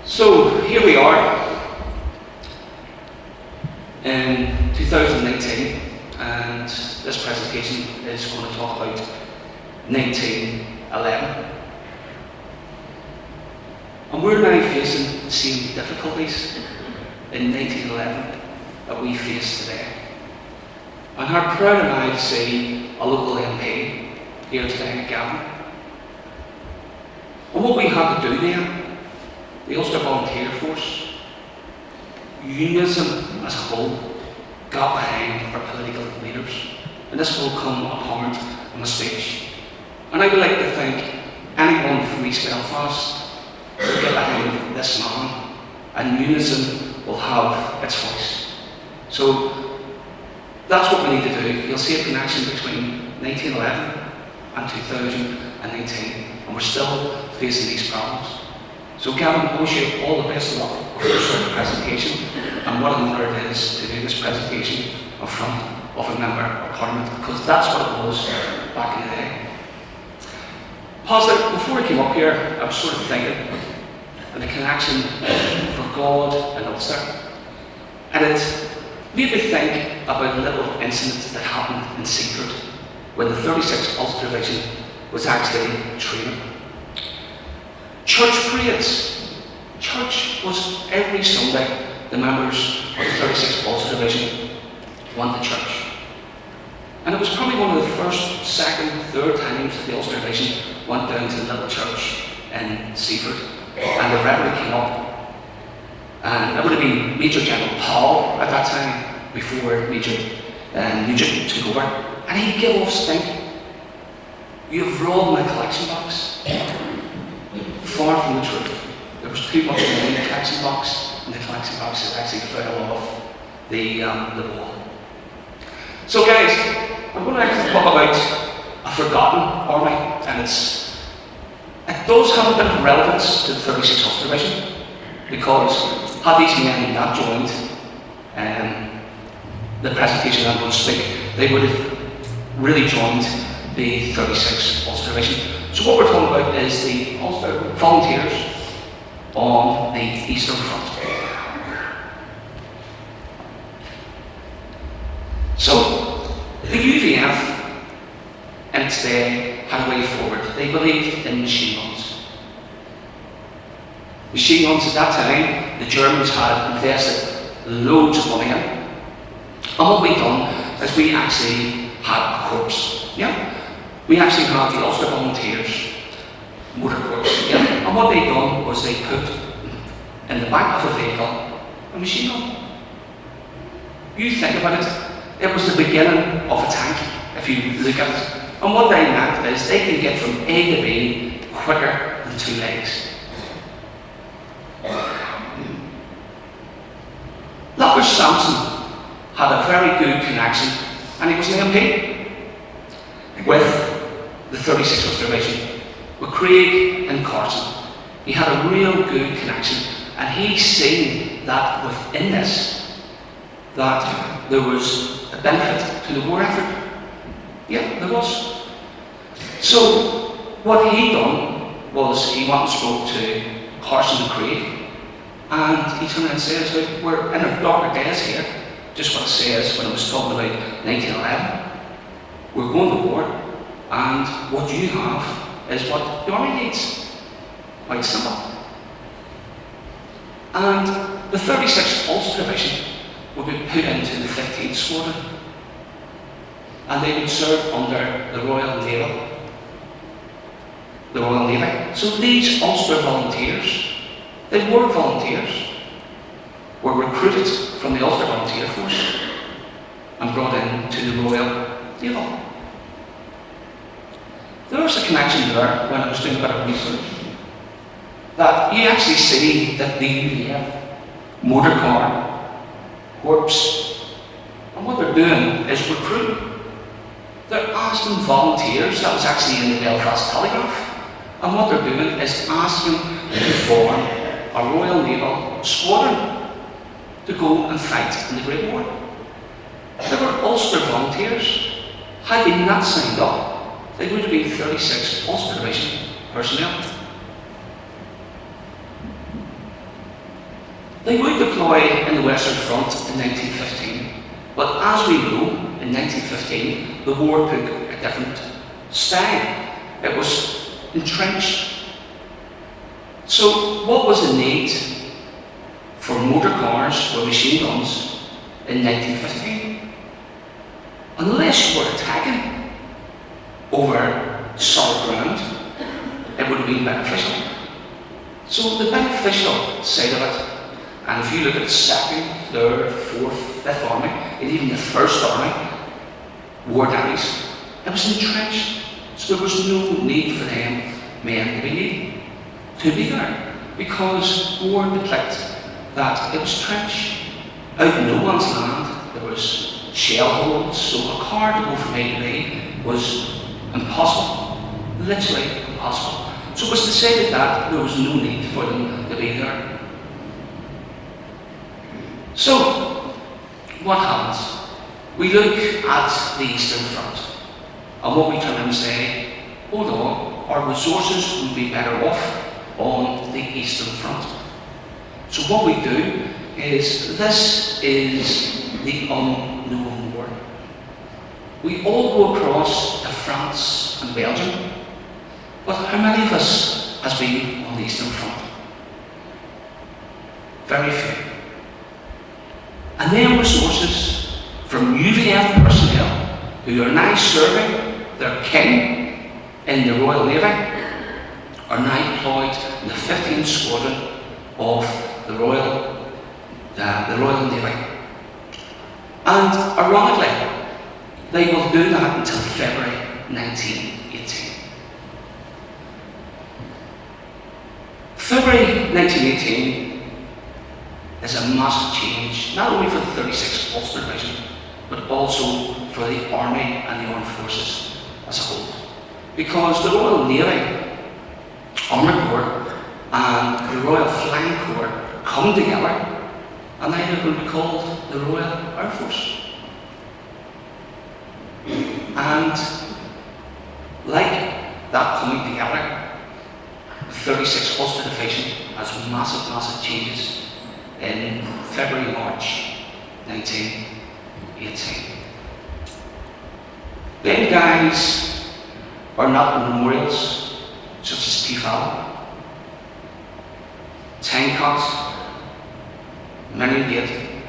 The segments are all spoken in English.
So here we are in 2019, and this presentation is going to talk about 1911. And we're now facing the same difficulties in 1911 that we face today. And how proud am I to see a local MP here today at Gavin. And what we had to do then, the Ulster Volunteer Force, unionism as a whole, got behind our political leaders. And this will come apparent in my speech. And I would like to thank anyone from East Belfast who get behind this man, and unionism will have its voice. So that's what we need to do. You'll see a connection between 1911 and 2019, and we're still facing these problems. So Gavin, I wish you all the best of luck with your presentation, and what an honour it is to do this presentation in front of a member of Parliament, because that's what it was back in the day. Positive, before I came up here, I was sort of thinking of the connection for God and Ulster, and it made me think about a little incident that happened in Seaford when the 36th Ulster Division was actually training. Church parades. Church was every Sunday. The members of the 36th Ulster Division went to church. And it was probably one of the first, second, third times that the Ulster Division went down to the little church in Seaford. And the Reverend came up. And it would have been Major General Powell at that time, before Major Nugent took over. And he gave off stink. "You've robbed my collection box." Far from the truth. There was too much money in the collection box, and the collection box had actually fell off the wall. So guys, I'm going to actually talk about a forgotten army, and it does have a bit of relevance to the 36th Ulster Division, because had these men not joined the presentation I'm going to speak, they would have really joined the 36th Ulster Division. So what we're talking about is the Ulster Volunteers on the Eastern Front. So the UVF in its day had a way forward. They believed in machine guns. Machine guns at that time, the Germans had invested loads of money in. And what we done is we actually had a corps. Yeah? We actually had the Ulster Volunteers motor corps. Yeah? And what they done was they put in the back of a vehicle a machine gun. You think about it, it was the beginning of a tank, if you look at it. And what they meant is they can get from A to B quicker than 2 legs. Lachlan Sampson had a very good connection, and he was an MP with the 36th Ulster Division, with Craig and Carson. He had a real good connection, and he seen that within this, that there was a benefit to the war effort. Yeah, there was. So what he done was he went and spoke to Carson and Craig, and he turned around and says, "Look, we're in our darker days here." Just what it says when it was talking about 1911. We're going to war, and what you have is what the army needs. Quite simple. And the 36th Ulster Division would be put into the 15th Squadron, and they would serve under the Royal Navy. The Royal Navy. So these Ulster Volunteers, they were volunteers, were recruited from the Ulster Volunteer Force and brought in to the Royal Navy. There was a connection there when I was doing a bit of research, that you actually see that the UVF motor car corps, and what they're doing is recruiting. They're asking volunteers, that was actually in the Belfast Telegraph, and what they're doing is asking to form a Royal Naval Squadron to go and fight in the Great War. They were Ulster Volunteers. Had they not signed up, they would have been 36th Ulster Division personnel. They would deploy in the Western Front in 1915, but as we know, in 1915, the war took a different style. It was entrenched. So what was the need for motor cars or machine guns in 1915? Unless you were attacking over solid ground, it would have been beneficial. So the beneficial side of it, and if you look at the 2nd, 3rd, 4th, 5th Army, and even the 1st Army, war daddies, it was entrenched. So there was no need for them men to be there, because war depicted that it was trench. Out in no man's land, there was shell holes, so a car to go from A to B was impossible, literally impossible. So it was decided that there was no need for them to be there. So, what happens? We look at the Eastern Front, and what we turn and say, hold on, our resources would be better off on the Eastern Front. So what we do is, this is the unknown war. We all go across to France and Belgium, but how many of us has been on the Eastern Front? Very few. And then resources from UVF personnel who are now serving their king in the Royal Navy are now deployed in the 15th Squadron of the Royal Navy. And ironically, they will do that until February 1918. February 1918 is a massive change, not only for the 36th Ulster Division, but also for the Army and the Armed Forces as a whole. Because the Royal Navy, Armoured Corps, and the Royal Flying Corps come together, and now they're going to be called the Royal Air Force. And like that coming together, the 36th Ulster Division has massive changes in February, March 1918. Them guys are not in memorials such as Tifal, Tynecott, Miningate,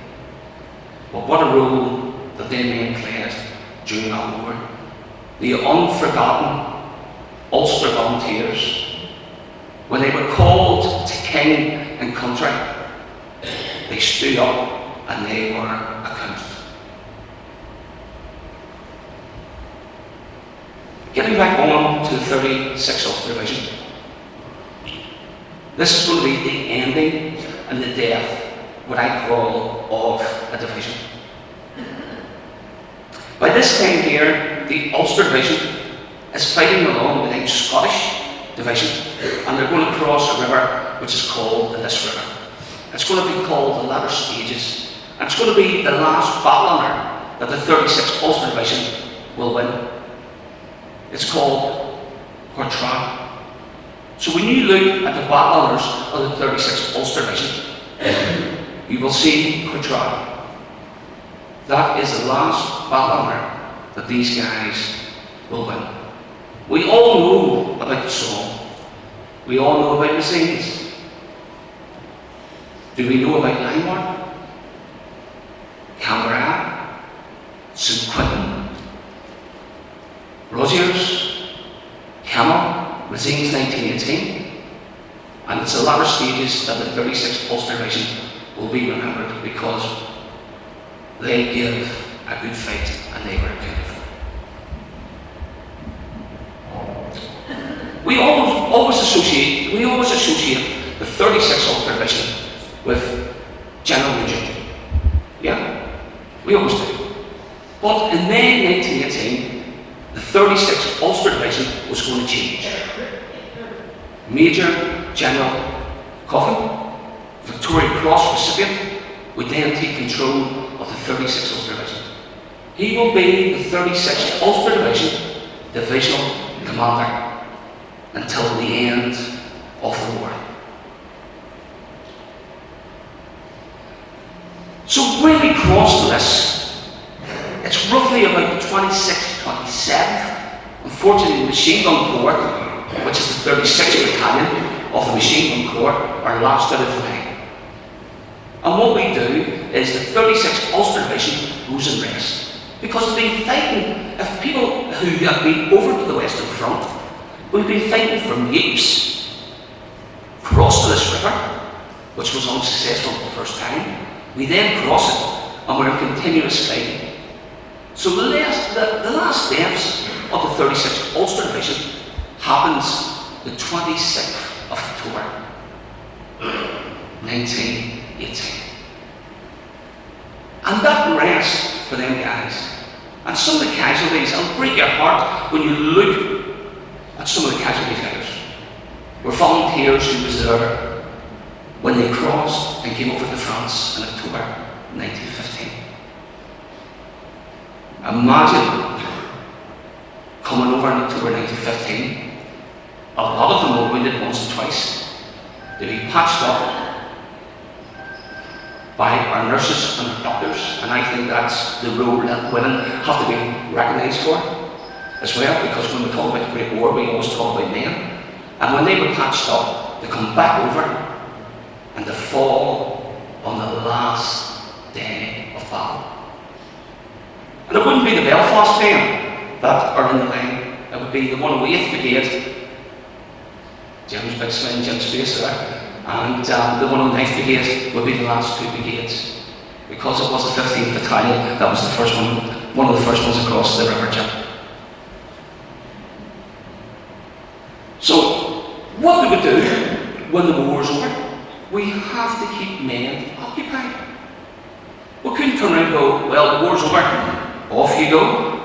but what a role that them men played during that war. The unforgotten Ulster volunteers, when they were called to king and country, they stood up and they were accounted. Getting back on to the 36th Ulster Division, this is going to be the ending and the death, what I call, of a division. By this time here, the Ulster Division is fighting along with the Scottish Division, and they're going to cross a river which is called the Liss River. It's going to be called the latter stages, and it's going to be the last battle honour that the 36th Ulster Division will win. It's called Courtrai. So when you look at the battle honours of the 36th Ulster Division, you will see Courtrai. That is the last battle honour that these guys will win. We all know about the song. We all know about the scenes. Do we know about Linemark, Canberra, St Quentin, Rosiers, Camel, Razines 1918? And it's the latter stages that the 36th Ulster Division will be remembered, because they give a good fight and they were accounted for. We always associate the 36th Ulster Division with General Nugent. Yeah, we always do. But in May 1918, the 36th Ulster Division was going to change. Major General Coffin, Victoria Cross recipient, would then take control of the 36th Ulster Division. He will be the 36th Ulster Division Divisional Commander until the end of the war. So when we cross the list, it's roughly about the 26th, 27th. Unfortunately, the Machine Gun Corps, which is the 36th Battalion of the Machine Gun Corps, are last out of the line. And what we do is the 36th Ulster Division goes and rest. Because we've been fighting, if people who have been over to the Western Front, we've been fighting for years, crossed this river, which was unsuccessful the first time. We then cross it, and we're in continuous fighting. So the last deaths of the 36th Ulster Division happens the 26th of October, 1918. And that rest for them guys, and some of the casualties, it'll break your heart when you look at some of the casualty figures. Were volunteers who was there when they crossed and came over to France in October 1915. Imagine coming over in October 1915. A lot of them were wounded once and twice. They'd be patched up by our nurses and our doctors, and I think that's the role that women have to be recognised for as well, because when we talk about the Great War, we always talk about men. And when they were patched up, they come back over and they fall on the last day of battle. And it wouldn't be the Belfast men that are in the line, it would be the 108th Brigade, Jim's big swing, Jim's face there, and the 109th Brigade would be the last two brigades, because it was the 15th Battalion that was the first one of the first ones across the River Jim. So, what do we do when the war's over? We have to keep men occupied. We couldn't turn around and go, well, the war's over, off you go.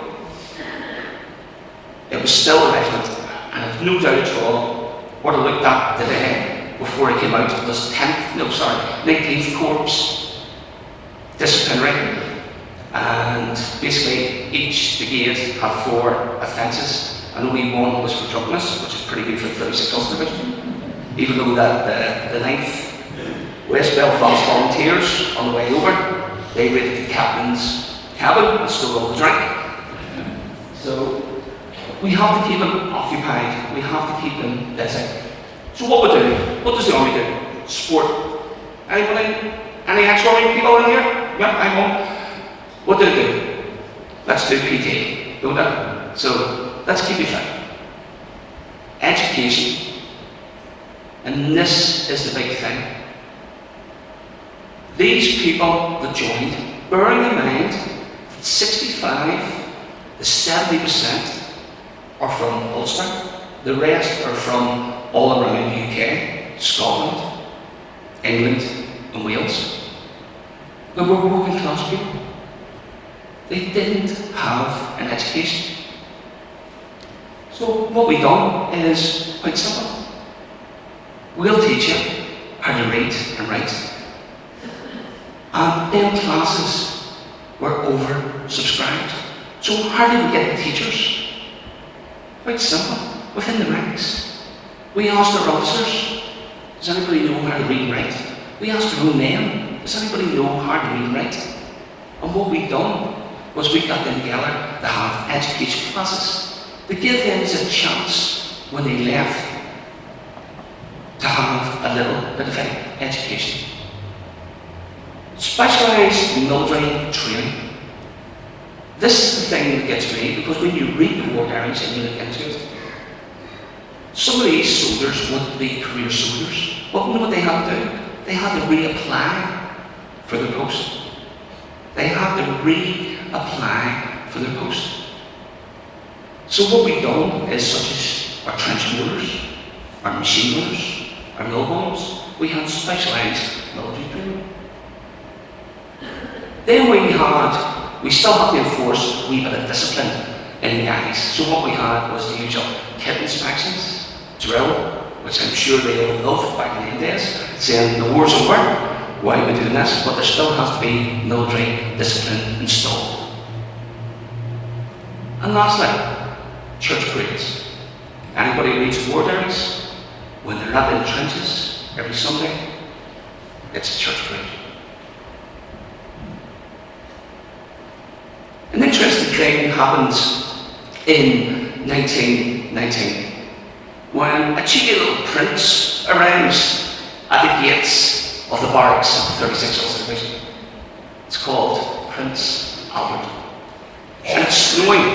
It was still a regiment, and I've no doubt at all what I looked at today before I came out was 19th Corps disciplinary, and basically each brigade had 4 offences, and only 1 was for drunkenness, which is pretty good for the 36th Ulster Division. Even though that the 9th West Belfast Volunteers on the way over, they raided the captain's cabin and stole all the drink. So we have to keep them occupied, we have to keep them busy. So what we do, what does the army do? Sport. Anybody? Any ex-army people in here? Yeah, I'm on. What do they do? Let's do PT, don't they? So let's keep you fit. Education. And this is the big thing. These people that joined, bearing in mind that 65 to 70% are from Ulster, the rest are from all around the UK, Scotland, England and Wales. They were working class people. They didn't have an education. So what we've done is quite simple. We'll teach you how to read and write. And them classes were oversubscribed. So how did we get the teachers? Quite simple, within the ranks. We asked our officers, does anybody know how to read and write? We asked our own men, does anybody know how to read and write? And what we've done was we got them together to have education classes, to give them a chance when they left to have a little bit of education. Specialised military training. This is the thing that gets me, because when you read the war diaries and you look into it, some of these soldiers want to be career soldiers. But you know what they had to do? They had to reapply for their post. They had to reapply for their post. So what we've done is, such as our trench mortars, our machine gunners, our mill bombs, we had specialised military training. Then we still have to enforce a wee bit of discipline in the guys. So what we had was the usual kit inspections, drill, which I'm sure they all loved back in the days, saying the war's over, why are we doing this? But there still has to be military discipline installed. And lastly, church parades. Anybody who reads war diaries, when they're not in the trenches every Sunday, it's a church parade. thing happened in 1919 when a cheeky little prince arrives at the gates of the barracks of the 36th Ulster Division. It's called Prince Albert. And it's snowing.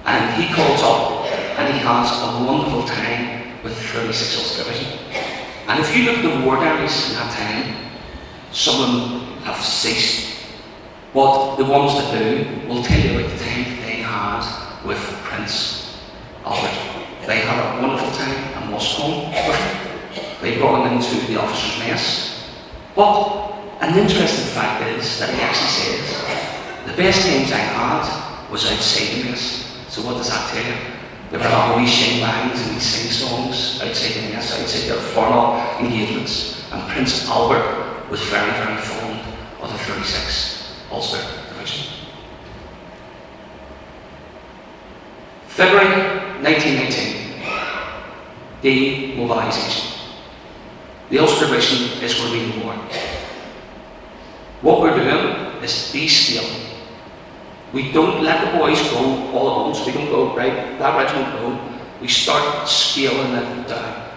And he calls up and he has a wonderful time with the 36th Ulster Division. And if you look at the war diaries in that time, some of them have ceased. But the ones that do will tell you about the time that they had with Prince Albert. They had a wonderful time in Moscow with him. They brought him into the officers' mess. But an interesting fact is that he actually says, the best times I had was outside the mess. So what does that tell you? There were always sing bangs and sing songs outside the mess, outside their formal engagements. And Prince Albert was very, very fond of the 36th Ulster Division. February 1919, demobilisation. The Ulster Division is going to be no more. What we're doing is descale. We don't let the boys go all at once. We don't go, right, that regiment go. We start scaling it down.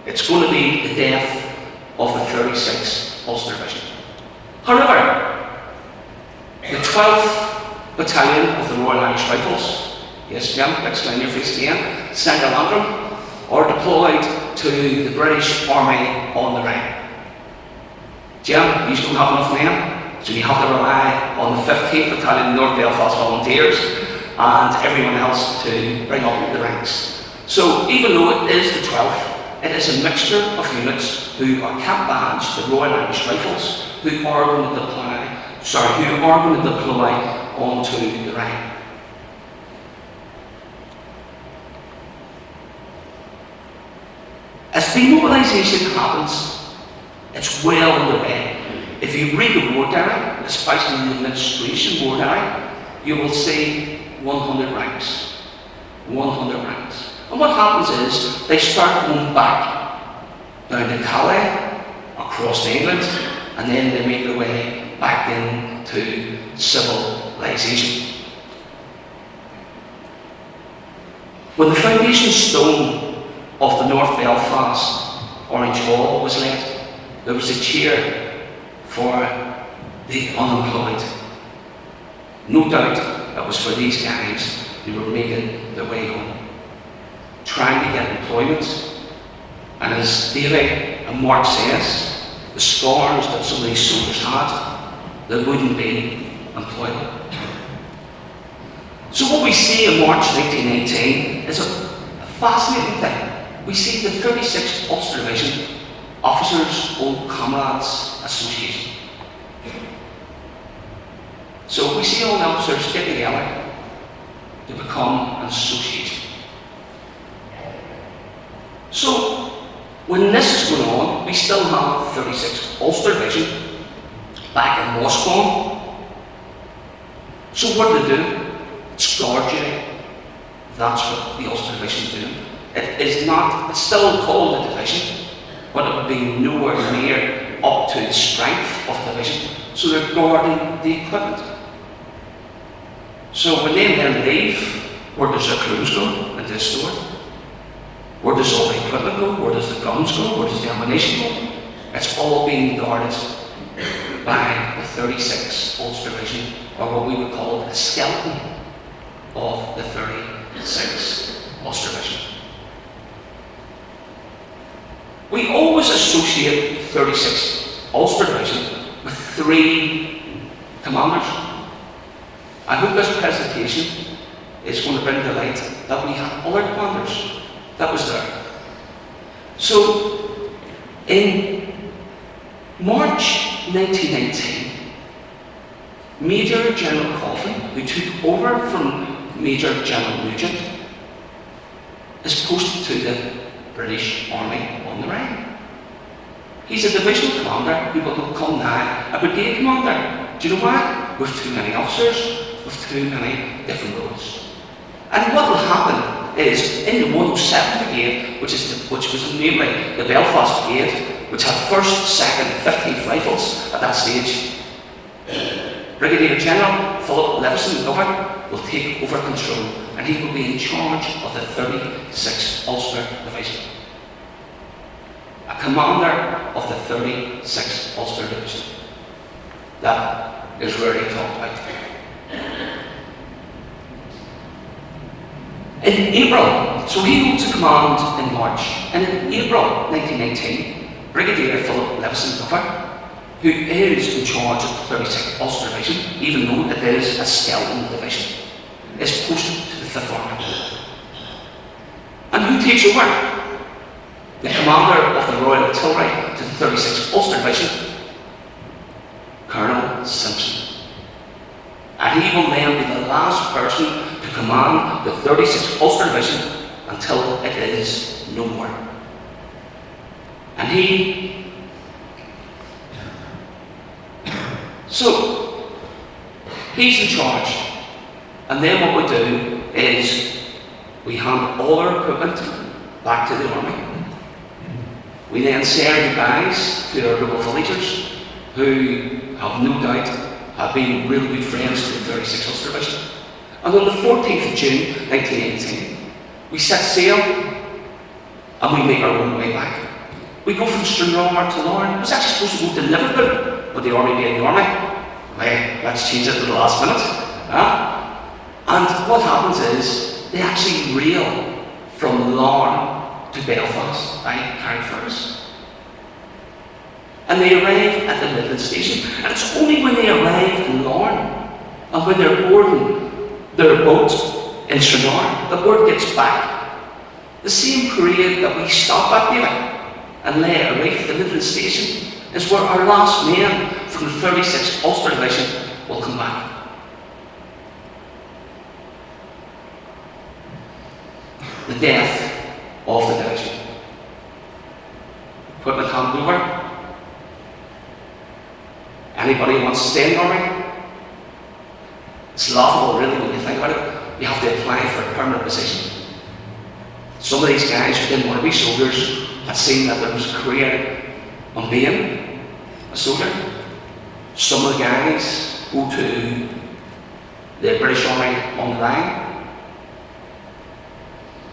It's going to be the death of the 36th Ulster Division. However, the 12th Battalion of the Royal Irish Rifles, yes Jim, explain your face again, Central Antrim, are deployed to the British Army on the Rhine. Jim, you don't have enough men, so you have to rely on the 15th Battalion North Belfast Volunteers and everyone else to bring up the ranks. So even though it is the 12th, it is a mixture of units who are cap badged, the Royal Irish Rifles, who are going to deploy onto the Rhine. As demobilisation happens, it's well underway. If you read the war diary, especially the administration war diary, you will see 100 ranks. 100 ranks. And what happens is, they start going back down to Calais, across to England, and then they make their way back into civilisation. When the foundation stone of the North Belfast Orange Hall was laid, there was a cheer for the unemployed. No doubt it was for these guys who were making their way home, trying to get employment. And as David and Mark says, the scars that some of these soldiers had, they wouldn't be employable. So what we see in March 1918 is a fascinating thing. We see the 36th Ulster Division Officers' Old Comrades Association. So we see all the officers get together to become an association. So when this is going on, we still have 36th Ulster Division back in Moscow. So what do they do? It's guard duty. That's what the Ulster Division is doing. It's still called a division, but it would be nowhere near up to the strength of the division. So they're guarding the equipment. So when they then leave, where does their clothes go in this store? Where does all the equipment go? Where does the guns go? Where does the ammunition go? It's all being guarded by the 36th Ulster Division, or what we would call a skeleton of the 36th Ulster Division. We always associate 36th Ulster Division with three commanders. I hope this presentation is going to bring to light that we have other commanders that was there. So, in March 1919, Major General Coffin, who took over from Major General Nugent, is posted to the British Army on the Rhine. He's a divisional commander who will become now a brigade commander. Do you know why? With too many officers, with too many different roles. And what will happen is, in the 107th Brigade, which was namely the Belfast Brigade, which had 1st, 2nd, 15th Rifles at that stage, Brigadier General Philip Levison McGovern will take over control, and he will be in charge of the 36th Ulster Division. A commander of the 36th Ulster Division. That is where he talked about. In April, so he holds a command in March, and in April 1919, Brigadier Philip Levison McGovern, who is in charge of the 36th Ulster Division, even though it is a skeleton division, is posted to the 5th Army. And who takes over? The commander of the Royal Artillery to the 36th Ulster Division, Colonel Simpson. And he will then be the last person to command the 36th Ulster Division until it is no more. And so, he's in charge. And then what we do is we hand all our equipment back to the army. We then say our goodbyes to our local villagers who have no doubt have been really good friends to the 36th Ulster Division. And on the 14th of June 1918, we set sail and we make our own way back. We go from Stranraer to Larne. It was actually supposed to go to Liverpool, but the army being the army, well, let's change it at the last minute. And what happens is they actually rail from Larne to Belfast by Carrickfergus. And they arrive at the Midland station. And it's only when they arrive in Larne and when they're boarding their boat in Stranraer, the word gets back. The same parade that we stop at, David, and lay a reef at the Midland station is where our last men from the 36th Ulster Division will come back. The death of the division. Equipment handover. Anybody who wants to stay in the army? It's laughable really when you think about it. You have to apply for a permanent position. Some of these guys who didn't want to be soldiers had seen that there was a career on being a soldier. Some of the guys go to the British Army on the line.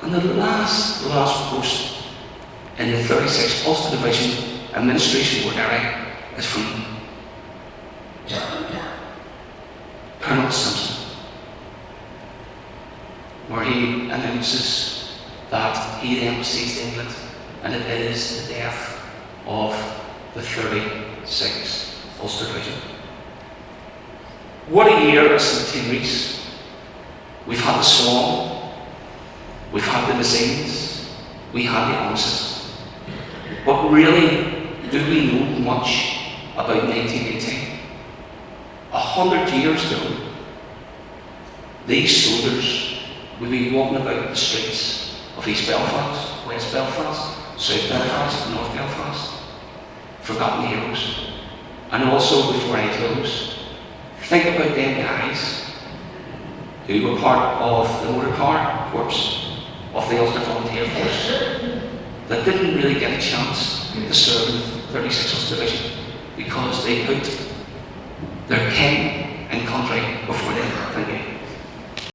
And the last post in the 36th Ulster Division Administration Board area is from Colonel Simpson, where he announces that he then proceeds to England, and it is the death of the 36th Ulster Division. What a year at St. Mary's. We've had the Song, we've had the Messines, we had the Armistice. But really, do we know much about 1918? 100 years ago, these soldiers would be walking about the streets of East Belfast, West Belfast, South Belfast, North Belfast, forgotten heroes. And also, before I close, think about them guys who were part of the motor car corps of the Ulster Volunteer Force that didn't really get a chance to serve in the 36th Ulster Division because they put their king and country before them.